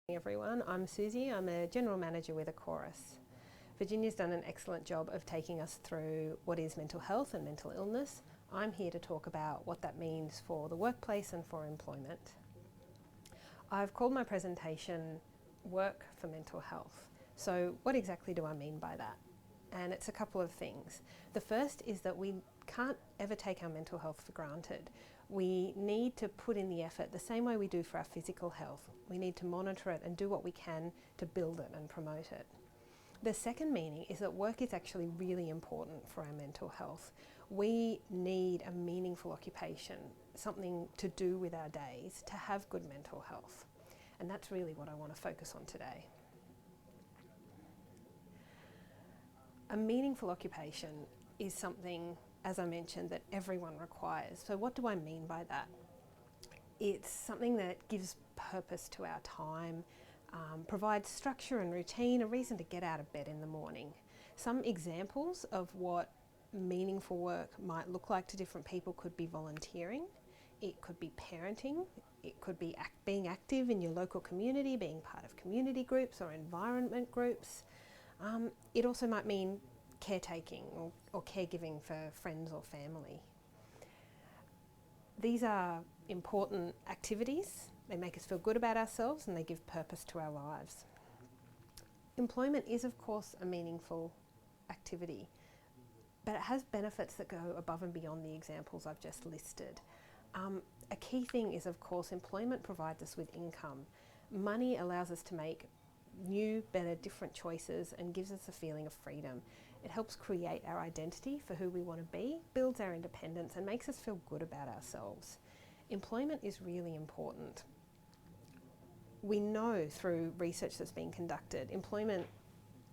Everyone, I'm Suzie. I'm a General Manager with Chorus. Virginia's done an excellent job of taking us through what is mental health and mental illness. I'm here to talk about what that means for the workplace and for employment. I've called my presentation Work for Mental Health. So what exactly do I mean by that? And it's a couple of things. The first is that we can't ever take our mental health for granted. We need to put in the effort the same way we do for our physical health. We need to monitor it and do what we can to build it and promote it. The second meaning is that work is actually really important for our mental health. We need a meaningful occupation, something to do with our days, to have good mental health. And that's really what I want to focus on today. A meaningful occupation is something, as I mentioned, that everyone requires. So what do I mean by that? It's something that gives purpose to our time, provides structure and routine, a reason to get out of bed in the morning. Some examples of what meaningful work might look like to different people could be volunteering, it could be parenting, it could be being active in your local community, being part of community groups or environment groups. It also might mean caretaking or caregiving for friends or family. These are important activities. They make us feel good about ourselves and they give purpose to our lives. Employment is, of course, a meaningful activity, but it has benefits that go above and beyond the examples I've just listed. A key thing is, of course, employment provides us with income. Money allows us to make new, better, different choices and gives us a feeling of freedom. It helps create our identity for who we want to be, builds our independence and makes us feel good about ourselves. Employment is really important. We know through research that's been conducted, employment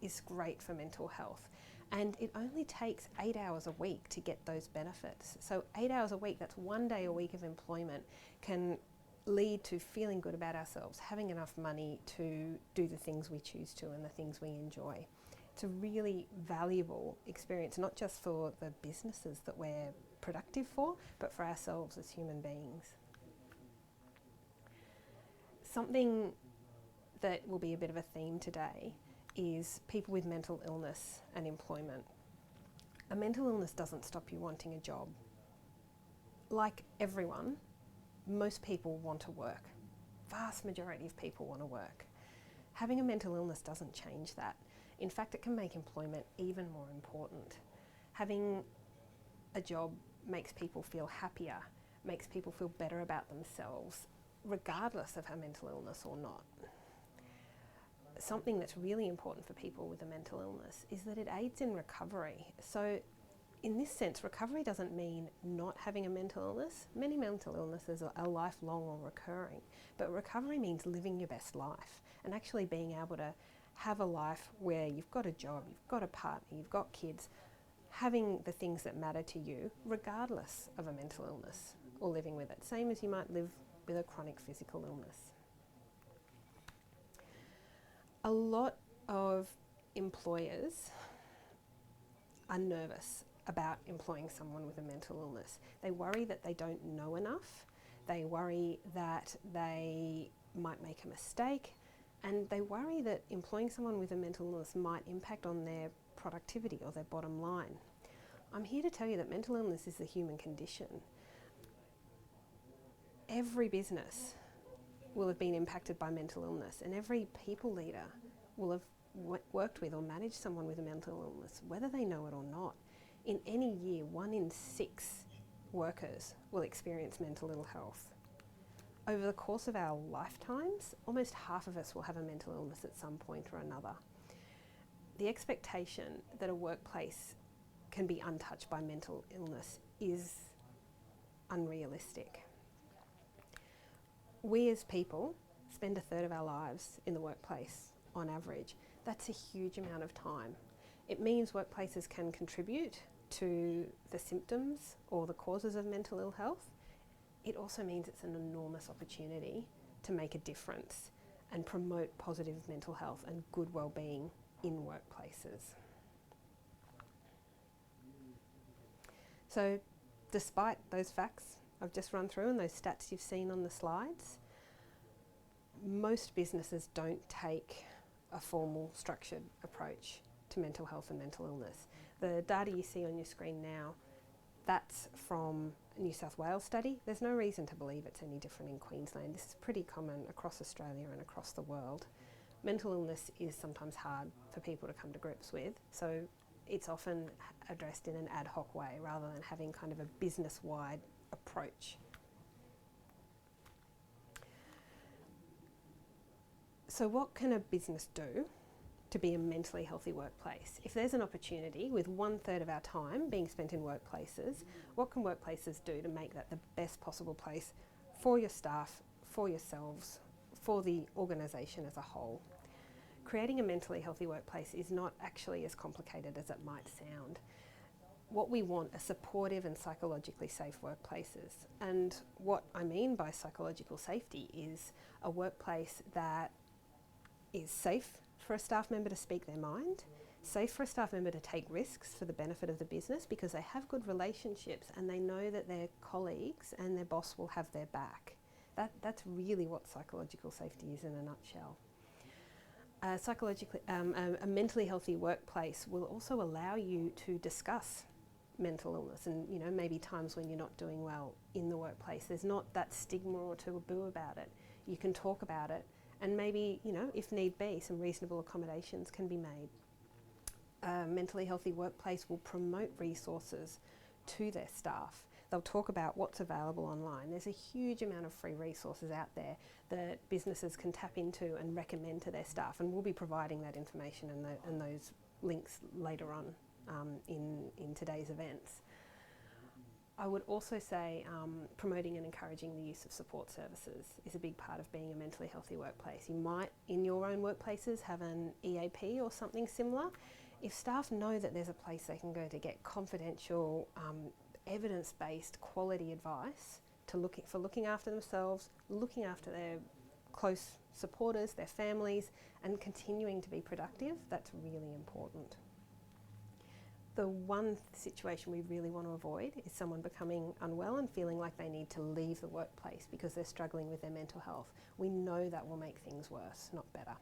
is great for mental health, and it only takes 8 hours a week to get those benefits. So 8 hours a week, that's 1 day a week of employment, can lead to feeling good about ourselves, having enough money to do the things we choose to and the things we enjoy. It's a really valuable experience, not just for the businesses that we're productive for, but for ourselves as human beings. Something that will be a bit of a theme today is people with mental illness and employment. A mental illness doesn't stop you wanting a job. Like everyone, most people want to work. Vast majority of people want to work. Having a mental illness doesn't change that. In fact, it can make employment even more important. Having a job makes people feel happier, makes people feel better about themselves, regardless of a mental illness or not. Something that's really important for people with a mental illness is that it aids in recovery. So in this sense, recovery doesn't mean not having a mental illness. Many mental illnesses are lifelong or recurring, but recovery means living your best life and actually being able to have a life where you've got a job, you've got a partner, you've got kids, having the things that matter to you regardless of a mental illness or living with it, same as you might live with a chronic physical illness. A lot of employers are nervous about employing someone with a mental illness. They worry that they don't know enough, they worry that they might make a mistake, and they worry that employing someone with a mental illness might impact on their productivity or their bottom line. I'm here to tell you that mental illness is a human condition. Every business will have been impacted by mental illness, and every people leader will have worked with or managed someone with a mental illness, whether they know it or not. In any year, 1 in 6 workers will experience mental ill health. Over the course of our lifetimes, almost half of us will have a mental illness at some point or another. The expectation that a workplace can be untouched by mental illness is unrealistic. We as people spend 1/3 of our lives in the workplace on average. That's a huge amount of time. It means workplaces can contribute to the symptoms or the causes of mental ill health. It also means it's an enormous opportunity to make a difference and promote positive mental health and good well-being in workplaces. So despite those facts I've just run through and those stats you've seen on the slides, most businesses don't take a formal, structured approach to mental health and mental illness. The data you see on your screen now, that's from a New South Wales study. There's no reason to believe it's any different in Queensland. This is pretty common across Australia and across the world. Mental illness is sometimes hard for people to come to grips with, so it's often addressed in an ad hoc way rather than having kind of a business-wide approach. So what can a business do to be a mentally healthy workplace? If there's an opportunity with 1/3 of our time being spent in workplaces, what can workplaces do to make that the best possible place for your staff, for yourselves, for the organisation as a whole? Creating a mentally healthy workplace is not actually as complicated as it might sound. What we want are supportive and psychologically safe workplaces. And what I mean by psychological safety is a workplace that is safe for a staff member to speak their mind, safe for a staff member to take risks for the benefit of the business because they have good relationships and they know that their colleagues and their boss will have their back. That's really what psychological safety is in a nutshell. A mentally healthy workplace will also allow you to discuss mental illness and, you know, maybe times when you're not doing well in the workplace. There's not that stigma or taboo about it. You can talk about it and maybe, you know, if need be, some reasonable accommodations can be made. A mentally healthy workplace will promote resources to their staff. They'll talk about what's available online. There's a huge amount of free resources out there that businesses can tap into and recommend to their staff, and we'll be providing that information and those links later on in today's events. I would also say promoting and encouraging the use of support services is a big part of being a mentally healthy workplace. You might, in your own workplaces, have an EAP or something similar. If staff know that there's a place they can go to get confidential, evidence-based quality advice for looking after themselves, looking after their close supporters, their families, and continuing to be productive, that's really important. The one situation we really want to avoid is someone becoming unwell and feeling like they need to leave the workplace because they're struggling with their mental health. We know that will make things worse, not better.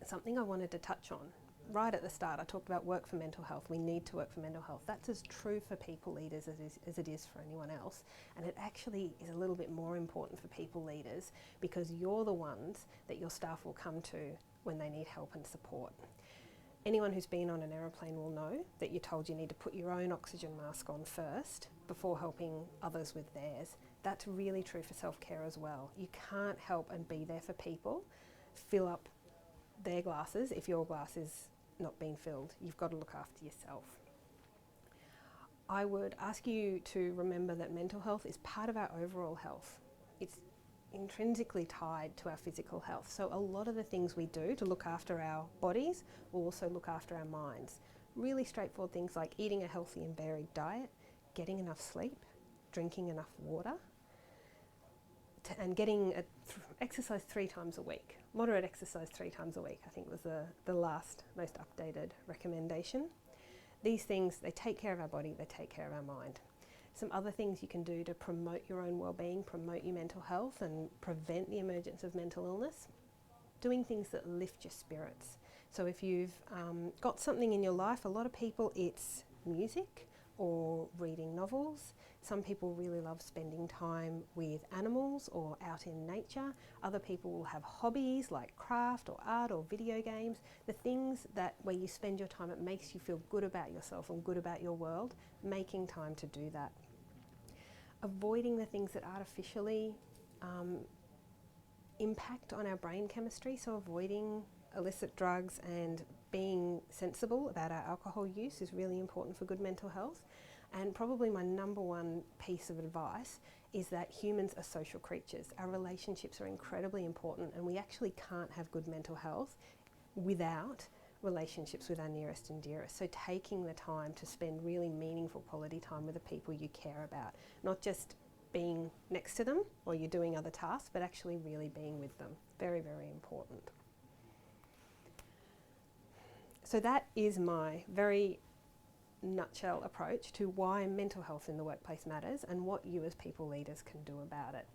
Something I wanted to touch on right at the start, I talked about work for mental health. We need to work for mental health. That's as true for people leaders as it is for anyone else. And it actually is a little bit more important for people leaders because you're the ones that your staff will come to when they need help and support. Anyone who's been on an aeroplane will know that you're told you need to put your own oxygen mask on first before helping others with theirs. That's really true for self-care as well. You can't help and be there for people, fill up their glasses if your glass is not being filled. You've got to look after yourself. I would ask you to remember that mental health is part of our overall health. It's intrinsically tied to our physical health. So a lot of the things we do to look after our bodies will also look after our minds. Really straightforward things like eating a healthy and varied diet, getting enough sleep, drinking enough water, and getting exercise 3 times a week. Moderate exercise 3 times a week, I think was the last, most updated recommendation. These things, they take care of our body, they take care of our mind. Some other things you can do to promote your own well-being, promote your mental health and prevent the emergence of mental illness. Doing things that lift your spirits. So if you've got something in your life, a lot of people it's music or reading novels. Some people really love spending time with animals or out in nature. Other people will have hobbies like craft or art or video games. The things that where you spend your time, it makes you feel good about yourself and good about your world, making time to do that. Avoiding the things that artificially impact on our brain chemistry, so avoiding illicit drugs and being sensible about our alcohol use is really important for good mental health. And probably my number one piece of advice is that humans are social creatures. Our relationships are incredibly important and we actually can't have good mental health without relationships with our nearest and dearest. So taking the time to spend really meaningful quality time with the people you care about, not just being next to them while you're doing other tasks, but actually really being with them. Very, very important. So that is my very nutshell approach to why mental health in the workplace matters and what you as people leaders can do about it.